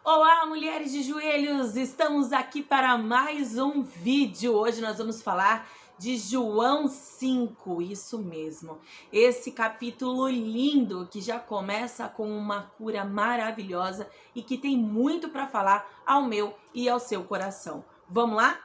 Olá, mulheres de joelhos! Estamos aqui para mais um vídeo. Hoje nós vamos falar de João 5, isso mesmo. Esse capítulo lindo que já começa com uma cura maravilhosa e que tem muito para falar ao meu e ao seu coração. Vamos lá?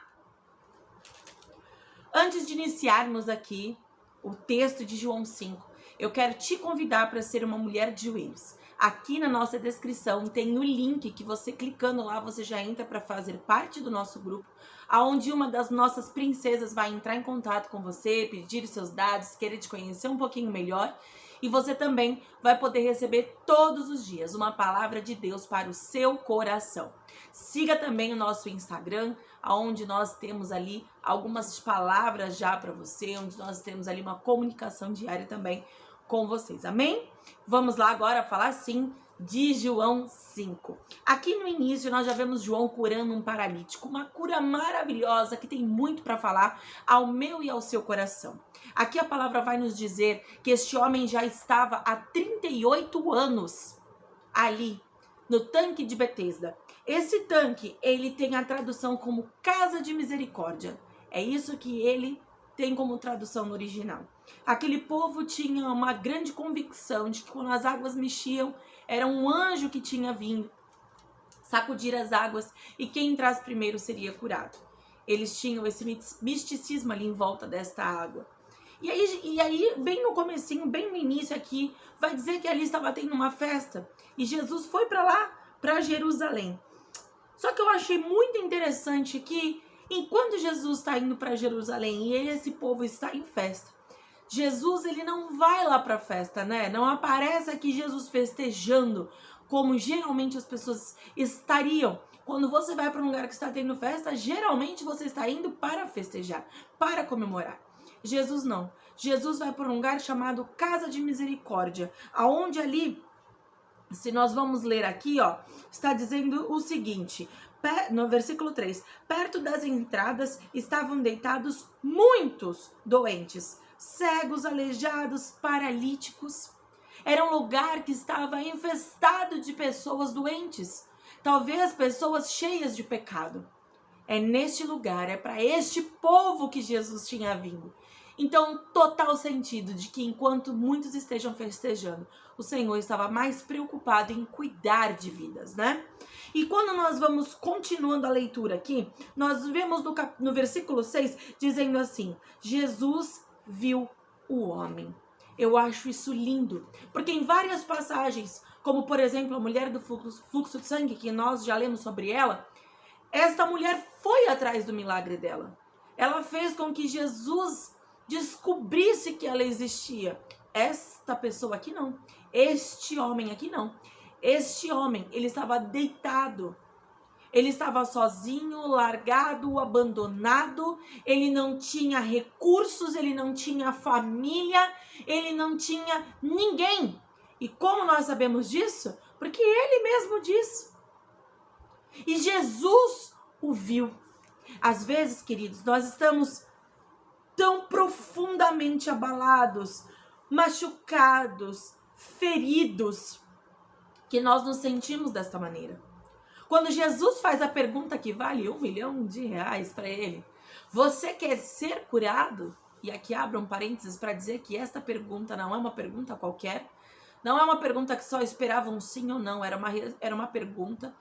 Antes de iniciarmos aqui o texto de João 5, eu quero te convidar para ser uma mulher de joelhos. Aqui na nossa descrição tem o link que você clicando lá, você já entra para fazer parte do nosso grupo, aonde uma das nossas princesas vai entrar em contato com você, pedir seus dados, querer te conhecer um pouquinho melhor. E você também vai poder receber todos os dias uma palavra de Deus para o seu coração. Siga também o nosso Instagram, onde nós temos ali algumas palavras já para você, onde nós temos ali uma comunicação diária também com vocês, amém? Vamos lá agora falar sim de João 5. Aqui no início nós já vemos João curando um paralítico, uma cura maravilhosa que tem muito para falar ao meu e ao seu coração. Aqui a palavra vai nos dizer que este homem já estava há 38 anos ali no tanque de Betesda. Esse tanque, ele tem a tradução como casa de misericórdia. É isso que ele tem como tradução no original. Aquele povo tinha uma grande convicção de que quando as águas mexiam, era um anjo que tinha vindo sacudir as águas e quem entrasse primeiro seria curado. Eles tinham esse misticismo ali em volta desta água. E aí, bem no comecinho, bem no início aqui, vai dizer que ali estava tendo uma festa e Jesus foi para lá, para Jerusalém. Só que eu achei muito interessante que enquanto Jesus está indo para Jerusalém e esse povo está em festa, Jesus ele não vai lá para a festa, né? Não aparece aqui Jesus festejando como geralmente as pessoas estariam. Quando você vai para um lugar que está tendo festa, geralmente você está indo para festejar, para comemorar. Jesus não. Jesus vai para um lugar chamado Casa de Misericórdia, aonde ali, se nós vamos ler aqui, ó, está dizendo o seguinte, no versículo 3, perto das entradas estavam deitados muitos doentes, cegos, aleijados, paralíticos. Era um lugar que estava infestado de pessoas doentes, talvez pessoas cheias de pecado. É neste lugar, é para este povo que Jesus tinha vindo. Então, total sentido de que enquanto muitos estejam festejando, o Senhor estava mais preocupado em cuidar de vidas, né? E quando nós vamos continuando a leitura aqui, nós vemos no versículo 6 dizendo assim, Jesus viu o homem. Eu acho isso lindo, porque em várias passagens, como por exemplo a mulher do fluxo de sangue, que nós já lemos sobre ela, esta mulher foi atrás do milagre dela. Ela fez com que Jesus descobrisse que ela existia. Esta pessoa aqui não. Este homem aqui não. Este homem, ele estava deitado. Ele estava sozinho, largado, abandonado. Ele não tinha recursos, ele não tinha família, ele não tinha ninguém. E como nós sabemos disso? Porque ele mesmo disse. E Jesus o viu. Às vezes, queridos, nós estamos tão profundamente abalados, machucados, feridos, que nós nos sentimos desta maneira. Quando Jesus faz a pergunta que vale R$1 milhão para ele, você quer ser curado? E aqui abra um parênteses para dizer que esta pergunta não é uma pergunta qualquer, não é uma pergunta que só esperava um sim ou não, era uma pergunta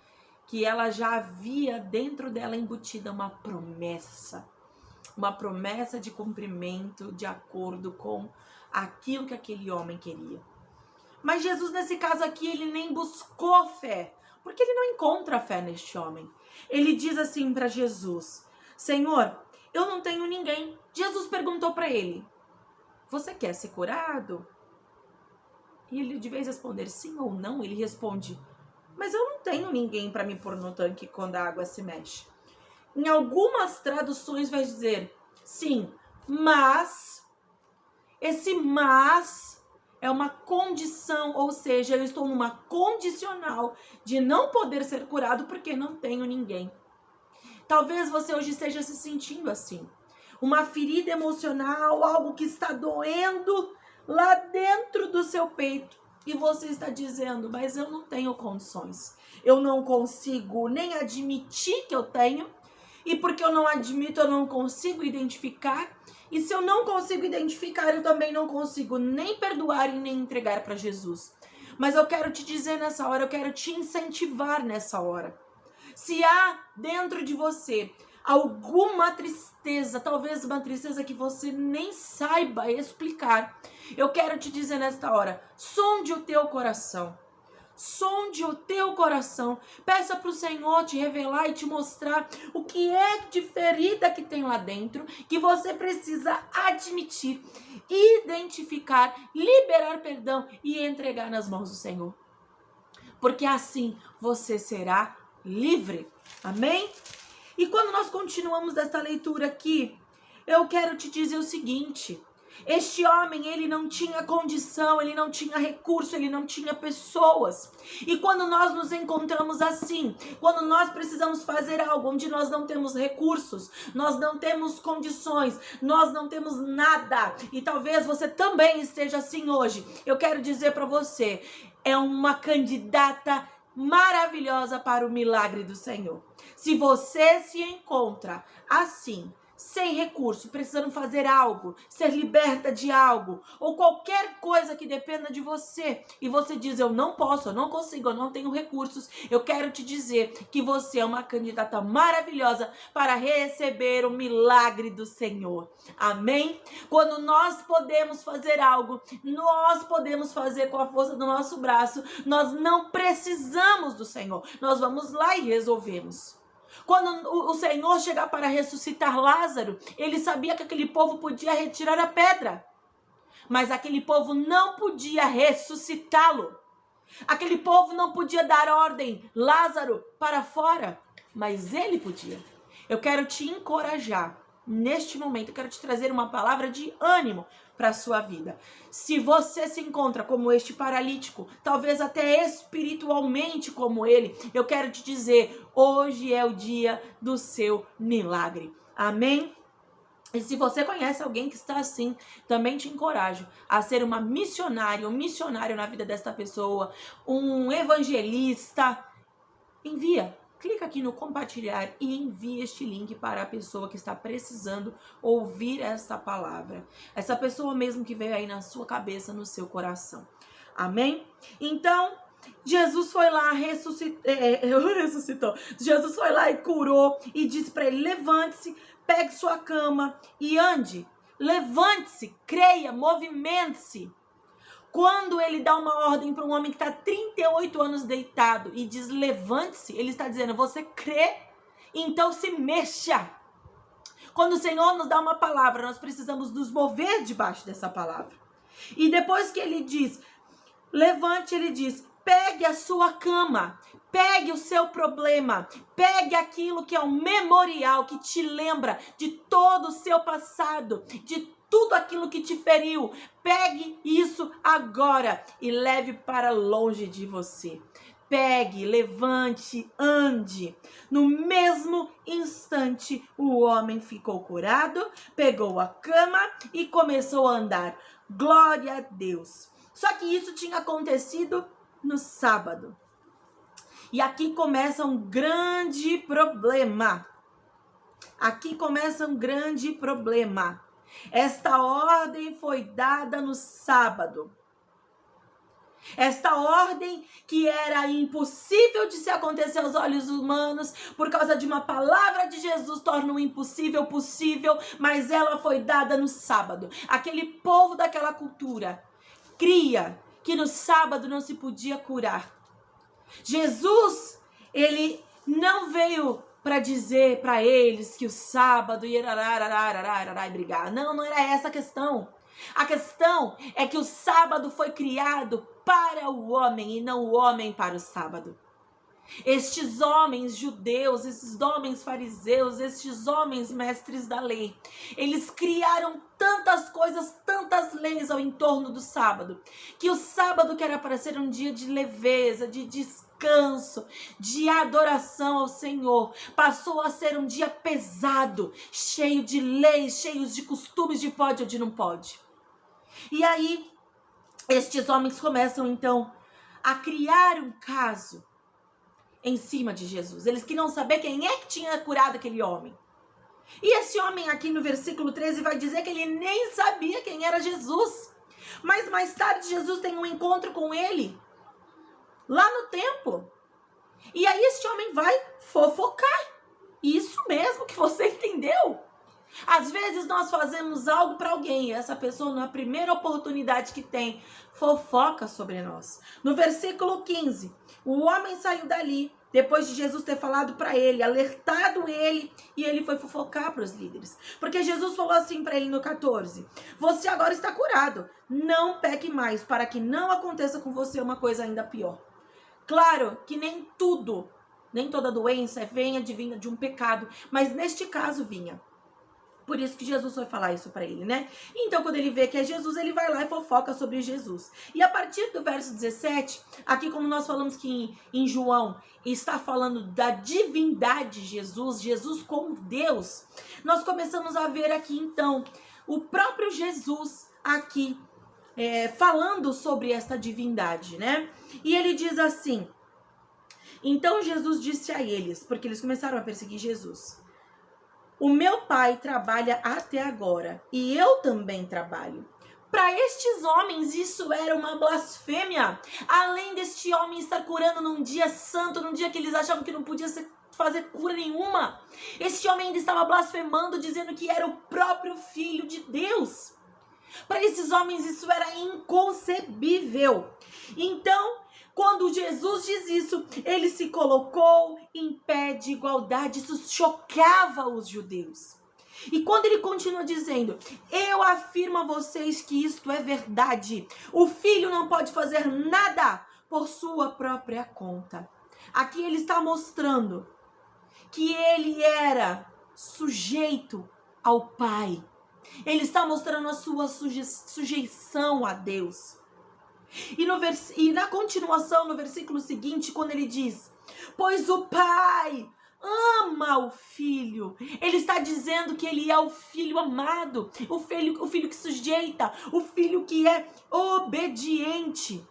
que ela já havia dentro dela embutida uma promessa de cumprimento, de acordo com aquilo que aquele homem queria. Mas Jesus, nesse caso aqui, ele nem buscou fé, porque ele não encontra fé neste homem. Ele diz assim para Jesus, Senhor, eu não tenho ninguém. Jesus perguntou para ele, você quer ser curado? E ele, de vez responder sim ou não, ele responde, mas eu não tenho ninguém para me pôr no tanque quando a água se mexe. Em algumas traduções vai dizer, sim, mas, esse mas é uma condição, ou seja, eu estou numa condicional de não poder ser curado porque não tenho ninguém. Talvez você hoje esteja se sentindo assim, uma ferida emocional, algo que está doendo lá dentro do seu peito. e você está dizendo, mas eu não tenho condições. Eu não consigo nem admitir que eu tenho, e porque eu não admito, eu não consigo identificar. E se eu não consigo identificar, eu também não consigo nem perdoar e nem entregar para Jesus. Mas eu quero te dizer nessa hora, eu quero te incentivar nessa hora. Se há dentro de você alguma tristeza, talvez uma tristeza que você nem saiba explicar, eu quero te dizer nesta hora, sonde o teu coração. Sonde o teu coração, peça para o Senhor te revelar e te mostrar o que é de ferida que tem lá dentro, que você precisa admitir, identificar, liberar perdão e entregar nas mãos do Senhor. Porque assim você será livre. Amém? E quando nós continuamos esta leitura aqui, eu quero te dizer o seguinte: este homem, ele não tinha condição, ele não tinha recurso, ele não tinha pessoas. E quando nós nos encontramos assim, quando nós precisamos fazer algo onde nós não temos recursos, nós não temos condições, nós não temos nada, e talvez você também esteja assim hoje, eu quero dizer para você, é uma candidata maravilhosa para o milagre do Senhor. Se você se encontra assim, sem recurso, precisando fazer algo, ser liberta de algo, ou qualquer coisa que dependa de você, e você diz, eu não posso, eu não consigo, eu não tenho recursos, eu quero te dizer que você é uma candidata maravilhosa para receber o milagre do Senhor. Amém? Quando nós podemos fazer algo, nós podemos fazer com a força do nosso braço, nós não precisamos do Senhor, nós vamos lá e resolvemos. Quando o Senhor chegar para ressuscitar Lázaro, ele sabia que aquele povo podia retirar a pedra, mas aquele povo não podia ressuscitá-lo. Aquele povo não podia dar ordem, Lázaro, para fora, mas ele podia. Eu quero te encorajar neste momento, eu quero te trazer uma palavra de ânimo para a sua vida. Se você se encontra como este paralítico, talvez até espiritualmente como ele, eu quero te dizer, hoje é o dia do seu milagre. Amém? E se você conhece alguém que está assim, também te encorajo a ser uma missionária, um missionário na vida desta pessoa, um evangelista. Envia. Clica aqui no compartilhar e envia este link para a pessoa que está precisando ouvir essa palavra. Essa pessoa mesmo que veio aí na sua cabeça, no seu coração. Amém? Então, Jesus foi lá, ressuscitou. Jesus foi lá e curou e disse para ele, levante-se, pegue sua cama e ande. Levante-se, creia, movimente-se. Quando ele dá uma ordem para um homem que está 38 anos deitado e diz levante-se, ele está dizendo, você crê? Então se mexa. Quando o Senhor nos dá uma palavra, nós precisamos nos mover debaixo dessa palavra. E depois que ele diz, levante, ele diz, pegue a sua cama, pegue o seu problema, pegue aquilo que é um memorial que te lembra de todo o seu passado, de tudo aquilo que te feriu. Pegue isso agora e leve para longe de você. Pegue, levante, ande. No mesmo instante, o homem ficou curado, pegou a cama e começou a andar. Glória a Deus. Só que isso tinha acontecido no sábado. E aqui começa um grande problema. Aqui começa um grande problema. Esta ordem foi dada no sábado. Esta ordem que era impossível de se acontecer aos olhos humanos, por causa de uma palavra de Jesus, torna o impossível possível, mas ela foi dada no sábado. Aquele povo daquela cultura cria que no sábado não se podia curar. Jesus, ele não veio para dizer para eles que o sábado ia brigar. Não era essa a questão. A questão é que o sábado foi criado para o homem e não o homem para o sábado. Estes homens judeus, esses homens fariseus, estes homens mestres da lei, eles criaram tantas coisas, tantas leis ao entorno do sábado, que o sábado, que era para ser um dia de leveza, de descanso, de adoração ao Senhor, passou a ser um dia pesado, cheio de leis, cheio de costumes, de pode ou de não pode. E aí, estes homens começam então a criar um caso em cima de Jesus. Eles queriam saber quem é que tinha curado aquele homem. E esse homem aqui no versículo 13 vai dizer que ele nem sabia quem era Jesus. Mas mais tarde Jesus tem um encontro com ele lá no templo. E aí este homem vai fofocar. Isso mesmo que você entendeu. Às vezes nós fazemos algo para alguém e essa pessoa, na primeira oportunidade que tem, fofoca sobre nós. No versículo 15, o homem saiu dali, depois de Jesus ter falado para ele, alertado ele, e ele foi fofocar para os líderes. Porque Jesus falou assim para ele no 14, você agora está curado, não peque mais, para que não aconteça com você uma coisa ainda pior. Claro que nem tudo, nem toda doença venha advinda de um pecado, mas neste caso vinha. Por isso que Jesus foi falar isso para ele, né? Então, quando ele vê que é Jesus, ele vai lá e fofoca sobre Jesus. E a partir do verso 17, aqui como nós falamos que em João está falando da divindade de Jesus, Jesus como Deus, nós começamos a ver aqui, então, o próprio Jesus aqui falando sobre esta divindade, né? E ele diz assim, então Jesus disse a eles, porque eles começaram a perseguir Jesus, o meu pai trabalha até agora e eu também trabalho. Para estes homens isso era uma blasfêmia. Além deste homem estar curando num dia santo, num dia que eles achavam que não podia fazer cura nenhuma, este homem ainda estava blasfemando, dizendo que era o próprio Filho de Deus. Para esses homens isso era inconcebível. Então, quando Jesus diz isso, ele se colocou em pé de igualdade. Isso chocava os judeus. E quando ele continua dizendo, eu afirmo a vocês que isto é verdade. O filho não pode fazer nada por sua própria conta. Aqui ele está mostrando que ele era sujeito ao Pai. Ele está mostrando a sua sujeição a Deus. E na continuação, no versículo seguinte, quando ele diz, pois o Pai ama o Filho. Ele está dizendo que ele é o Filho amado, o filho que sujeita, o Filho que é obediente.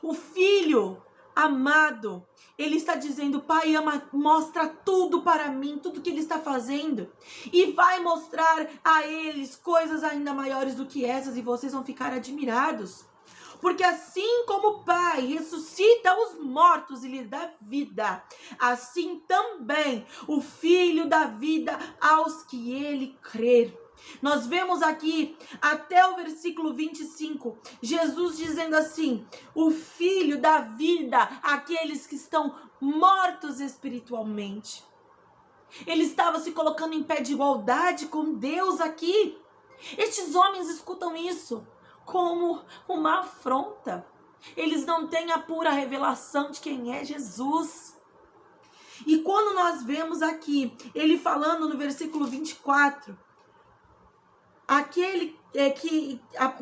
O Filho amado, ele está dizendo, Pai ama, mostra tudo para mim, tudo que ele está fazendo, e vai mostrar a eles coisas ainda maiores do que essas, e vocês vão ficar admirados. Porque assim como o Pai ressuscita os mortos e lhes dá vida, assim também o Filho dá vida aos que ele crer. Nós vemos aqui até o versículo 25, Jesus dizendo assim, o Filho dá vida àqueles que estão mortos espiritualmente. Ele estava se colocando em pé de igualdade com Deus aqui. Estes homens escutam isso como uma afronta. Eles não têm a pura revelação de quem é Jesus. E quando nós vemos aqui, ele falando no versículo 24,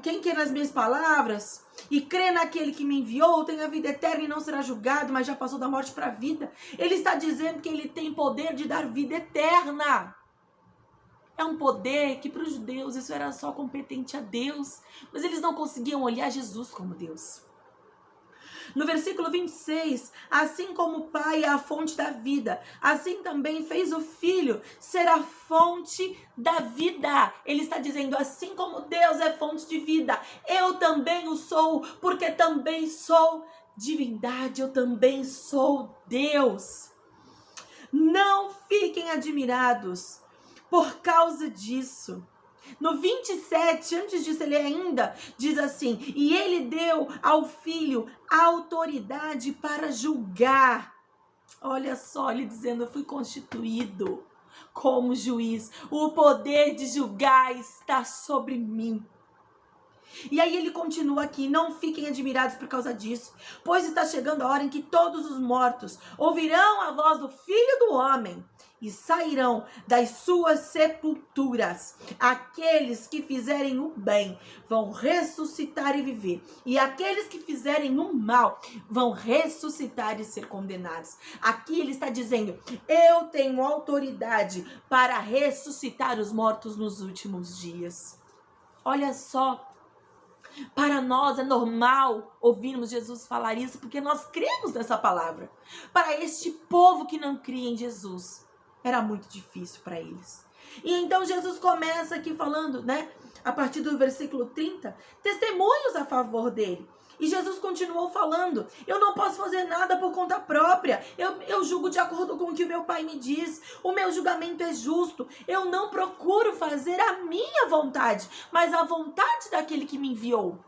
quem quer as minhas palavras e crê naquele que me enviou, tem a vida eterna e não será julgado, mas já passou da morte para a vida. Ele está dizendo que ele tem poder de dar vida eterna. É um poder que para os judeus isso era só competente a Deus, mas eles não conseguiam olhar Jesus como Deus. No versículo 26, assim como o Pai é a fonte da vida, assim também fez o Filho ser a fonte da vida. Ele está dizendo, assim como Deus é fonte de vida, eu também o sou, porque também sou divindade, eu também sou Deus. Não fiquem admirados por causa disso. No 27, antes disso, ele ainda diz assim, e ele deu ao Filho autoridade para julgar. Olha só, ele dizendo, eu fui constituído como juiz. O poder de julgar está sobre mim. E aí ele continua aqui, não fiquem admirados por causa disso, pois está chegando a hora em que todos os mortos ouvirão a voz do Filho do Homem e sairão das suas sepulturas. Aqueles que fizerem o bem vão ressuscitar e viver, e aqueles que fizerem o mal vão ressuscitar e ser condenados. Aqui ele está dizendo, eu tenho autoridade para ressuscitar os mortos nos últimos dias. Olha só, Para nós é normal ouvirmos Jesus falar isso, porque nós cremos nessa palavra. Para este povo que não cria em Jesus, era muito difícil para eles. E então Jesus começa aqui falando, né, a partir do versículo 30, testemunhos a favor dele. E Jesus continuou falando, eu não posso fazer nada por conta própria, eu julgo de acordo com o que o meu pai me diz, o meu julgamento é justo, eu não procuro fazer a minha vontade, mas a vontade daquele que me enviou.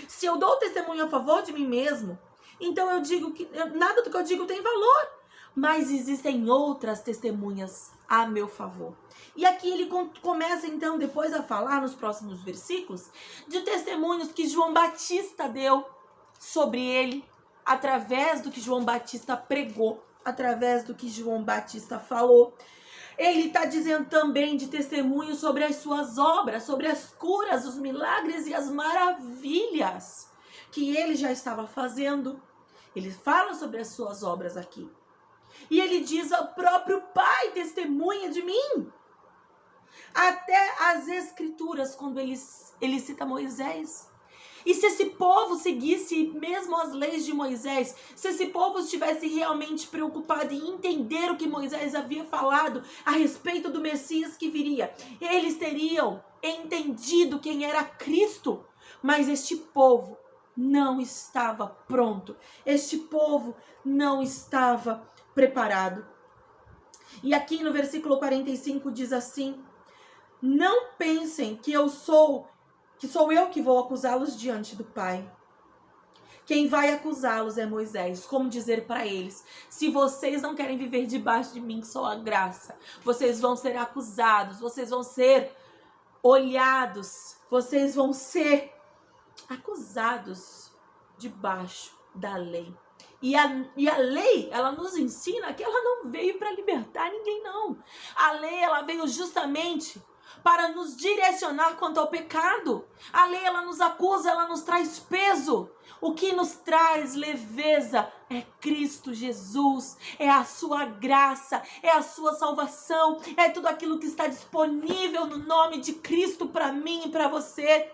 Se eu dou testemunho a favor de mim mesmo, então eu digo que nada do que eu digo tem valor, mas existem outras testemunhas a meu favor. E aqui ele começa então depois a falar nos próximos versículos de testemunhos que João Batista deu sobre ele, através do que João Batista pregou, através do que João Batista falou. Ele está dizendo também de testemunhos sobre as suas obras, sobre as curas, os milagres e as maravilhas que ele já estava fazendo. Ele fala sobre as suas obras aqui. E ele diz, o próprio Pai testemunha de mim. Até as escrituras, quando ele cita Moisés. E se esse povo seguisse mesmo as leis de Moisés, se esse povo estivesse realmente preocupado em entender o que Moisés havia falado a respeito do Messias que viria, eles teriam entendido quem era Cristo. Mas este povo não estava pronto. Este povo não estava preparado. E aqui no versículo 45 diz assim: não pensem que sou eu que vou acusá-los diante do Pai. Quem vai acusá-los é Moisés. Como dizer para eles: se vocês não querem viver debaixo de mim, só a graça, vocês vão ser acusados, vocês vão ser olhados, vocês vão ser acusados debaixo da lei. E a lei, ela nos ensina que ela não veio para libertar ninguém, não. A lei, ela veio justamente para nos direcionar quanto ao pecado. A lei, ela nos acusa, ela nos traz peso. O que nos traz leveza é Cristo Jesus, é a sua graça, é a sua salvação, é tudo aquilo que está disponível no nome de Cristo para mim e para você.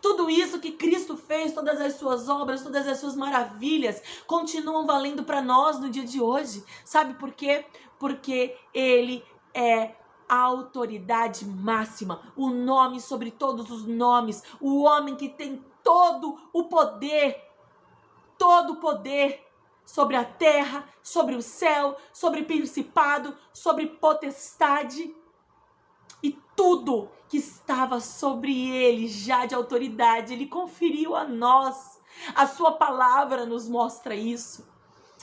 Tudo isso que Cristo fez, todas as suas obras, todas as suas maravilhas, continuam valendo para nós no dia de hoje. Sabe por quê? Porque Ele é a autoridade máxima, o nome sobre todos os nomes, o homem que tem todo o poder sobre a terra, sobre o céu, sobre principado, sobre potestade. E tudo que estava sobre ele já de autoridade, ele conferiu a nós. A sua palavra nos mostra isso.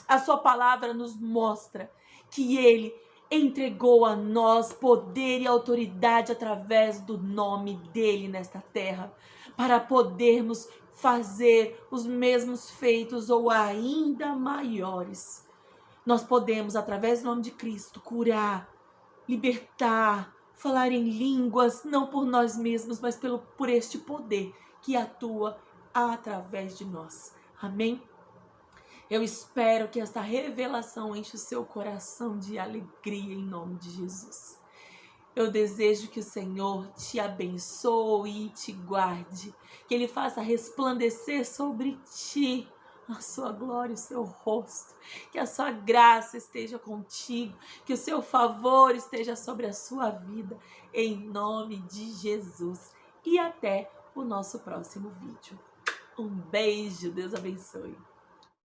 A sua palavra nos mostra que ele entregou a nós poder e autoridade através do nome dele nesta terra, para podermos fazer os mesmos feitos ou ainda maiores. Nós podemos, através do nome de Cristo, curar, libertar, falar em línguas, não por nós mesmos, mas por este poder que atua através de nós. Amém? Eu espero que esta revelação enche o seu coração de alegria em nome de Jesus. Eu desejo que o Senhor te abençoe e te guarde, que Ele faça resplandecer sobre ti a sua glória, o seu rosto, que a sua graça esteja contigo, que o seu favor esteja sobre a sua vida, em nome de Jesus. E até o nosso próximo vídeo. Um beijo, Deus abençoe.